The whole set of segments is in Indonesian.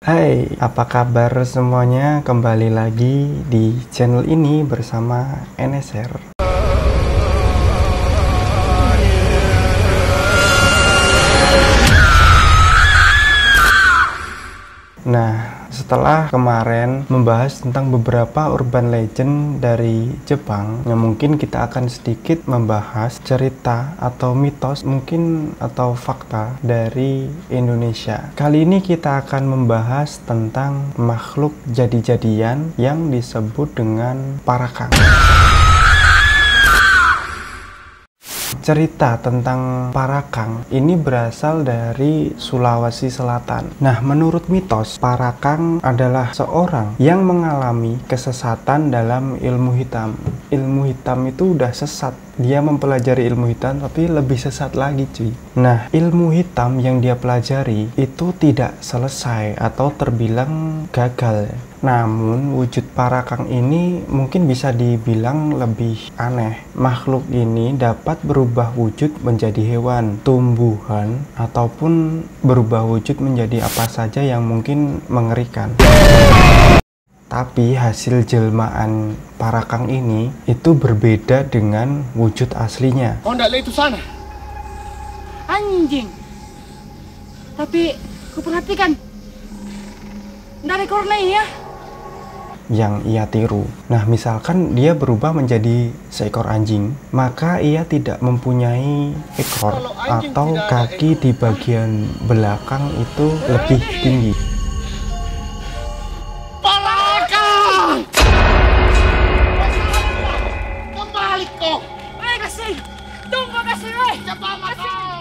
Hai, apa kabar semuanya? Kembali lagi di channel ini bersama NSR. Nah, setelah kemarin membahas tentang beberapa urban legend dari Jepang, yang mungkin kita akan sedikit membahas cerita atau mitos mungkin atau fakta dari Indonesia. Kali ini kita akan membahas tentang makhluk jadi-jadian yang disebut dengan parakang. Cerita tentang parakang ini berasal dari Sulawesi Selatan. Nah, menurut mitos, parakang adalah seorang yang mengalami kesesatan dalam ilmu hitam. Ilmu hitam itu udah sesat. Dia mempelajari ilmu hitam tapi lebih sesat lagi, cuy. Nah, ilmu hitam yang dia pelajari itu tidak selesai atau terbilang gagal. Namun, wujud parakang ini mungkin bisa dibilang lebih aneh. Makhluk ini dapat berubah wujud menjadi hewan, tumbuhan, ataupun berubah wujud menjadi apa saja yang mungkin mengerikan. Tapi hasil jelmaan parakang ini itu berbeda dengan wujud aslinya. Oh, enggak, itu sana. Anjing. Tapi kuperhatikan. Enggak ada kornanya ya. Yang ia tiru. Nah, misalkan dia berubah menjadi seekor anjing, maka ia tidak mempunyai ekor atau kaki di bagian belakang itu lebih tinggi. Parakang! Kembali kau. Kasih. Tunggu kasih, weh. Cepat kau.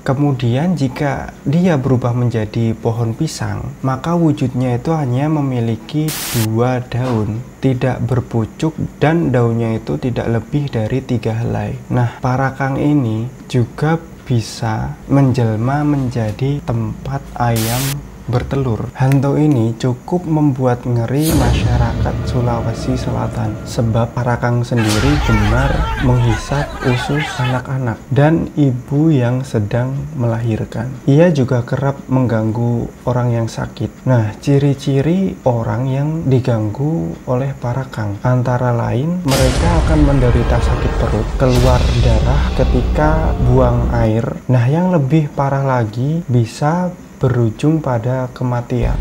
Kemudian jika dia berubah menjadi pohon pisang, maka wujudnya itu hanya memiliki 2 daun, tidak berpucuk, dan daunnya itu tidak lebih dari 3 helai. Nah, parakang ini juga bisa menjelma menjadi tempat ayam bertelur. Hantu ini cukup membuat ngeri masyarakat Sulawesi Selatan, sebab parakang sendiri gemar menghisap usus anak-anak dan ibu yang sedang melahirkan. Ia juga kerap mengganggu orang yang sakit. Nah, ciri-ciri orang yang diganggu oleh parakang antara lain mereka akan menderita sakit perut, keluar darah ketika buang air. Nah, yang lebih parah lagi bisa berujung pada kematian.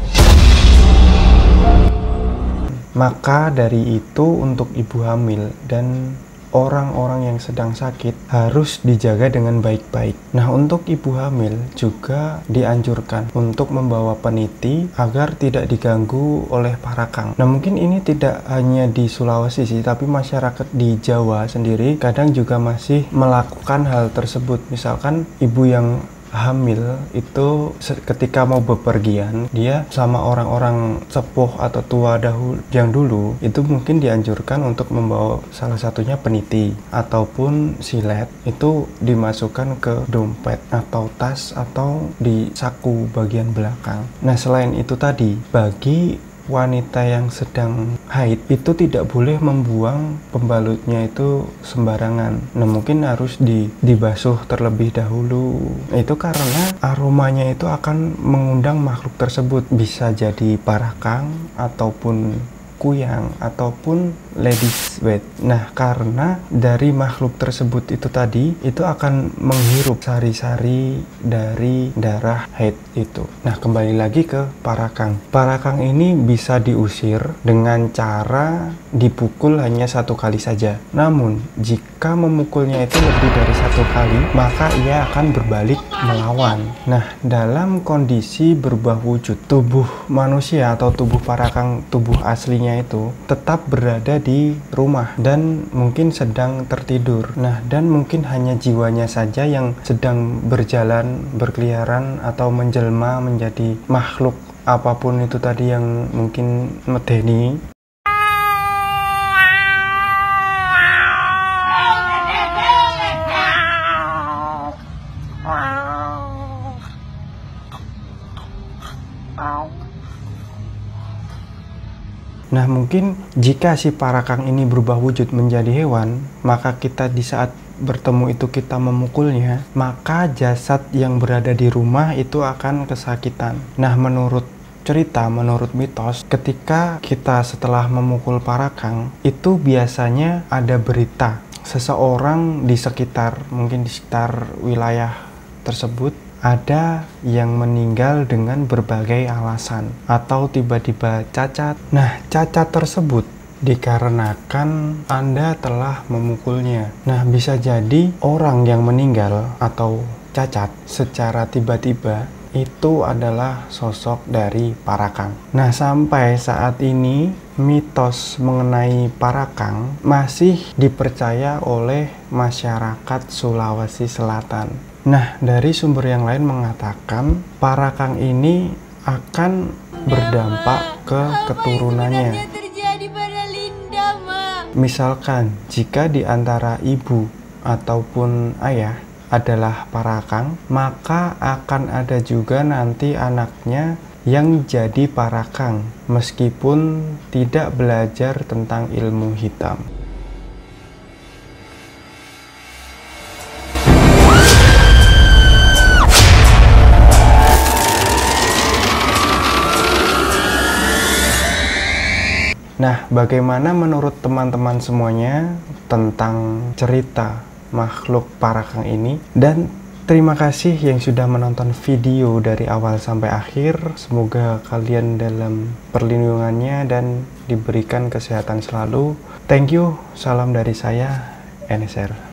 Maka dari itu untuk ibu hamil dan orang-orang yang sedang sakit harus dijaga dengan baik-baik. Nah, untuk ibu hamil juga dianjurkan untuk membawa peniti agar tidak diganggu oleh parakang. Nah, mungkin ini tidak hanya di Sulawesi sih, tapi masyarakat di Jawa sendiri kadang juga masih melakukan hal tersebut. Misalkan ibu yang hamil itu ketika mau bepergian, dia sama orang-orang sepuh atau tua yang dulu itu mungkin dianjurkan untuk membawa salah satunya peniti ataupun silet, itu dimasukkan ke dompet atau tas atau di saku bagian belakang. Nah, selain itu tadi, bagi wanita yang sedang haid itu tidak boleh membuang pembalutnya itu sembarangan. Nah, mungkin harus dibasuh terlebih dahulu. Itu karena aromanya itu akan mengundang makhluk tersebut. Bisa jadi parakang ataupun kuyang ataupun ladies wet. Nah, karena dari makhluk tersebut itu tadi itu akan menghirup sari-sari dari darah haid itu. Nah, kembali lagi ke parakang. Parakang ini bisa diusir dengan cara dipukul hanya 1 kali saja. Namun, jika memukulnya itu lebih dari 1 kali, maka ia akan berbalik melawan. Nah, dalam kondisi berubah wujud, tubuh manusia atau tubuh parakang, tubuh aslinya itu tetap berada di rumah dan mungkin sedang tertidur. Nah, dan mungkin hanya jiwanya saja yang sedang berjalan, berkeliaran atau menjelma menjadi makhluk apapun itu tadi yang mungkin medeni. Nah, mungkin jika si parakang ini berubah wujud menjadi hewan, maka kita di saat bertemu itu kita memukulnya, maka jasad yang berada di rumah itu akan kesakitan. Nah, menurut cerita, menurut mitos, ketika kita setelah memukul parakang, itu biasanya ada berita seseorang di sekitar, mungkin di sekitar wilayah tersebut, ada yang meninggal dengan berbagai alasan atau tiba-tiba cacat. Nah, cacat tersebut dikarenakan Anda telah memukulnya. Nah, bisa jadi orang yang meninggal atau cacat secara tiba-tiba itu adalah sosok dari parakang. Nah, sampai saat ini mitos mengenai parakang masih dipercaya oleh masyarakat Sulawesi Selatan. Nah, dari sumber yang lain mengatakan parakang ini akan berdampak ke keturunannya. Misalkan jika di antara ibu ataupun ayah adalah parakang, maka akan ada juga nanti anaknya yang jadi parakang meskipun tidak belajar tentang ilmu hitam. Nah, bagaimana menurut teman-teman semuanya tentang cerita makhluk parakang ini? Dan terima kasih yang sudah menonton video dari awal sampai akhir. Semoga kalian dalam perlindungannya dan diberikan kesehatan selalu. Thank you, salam dari saya, NSR.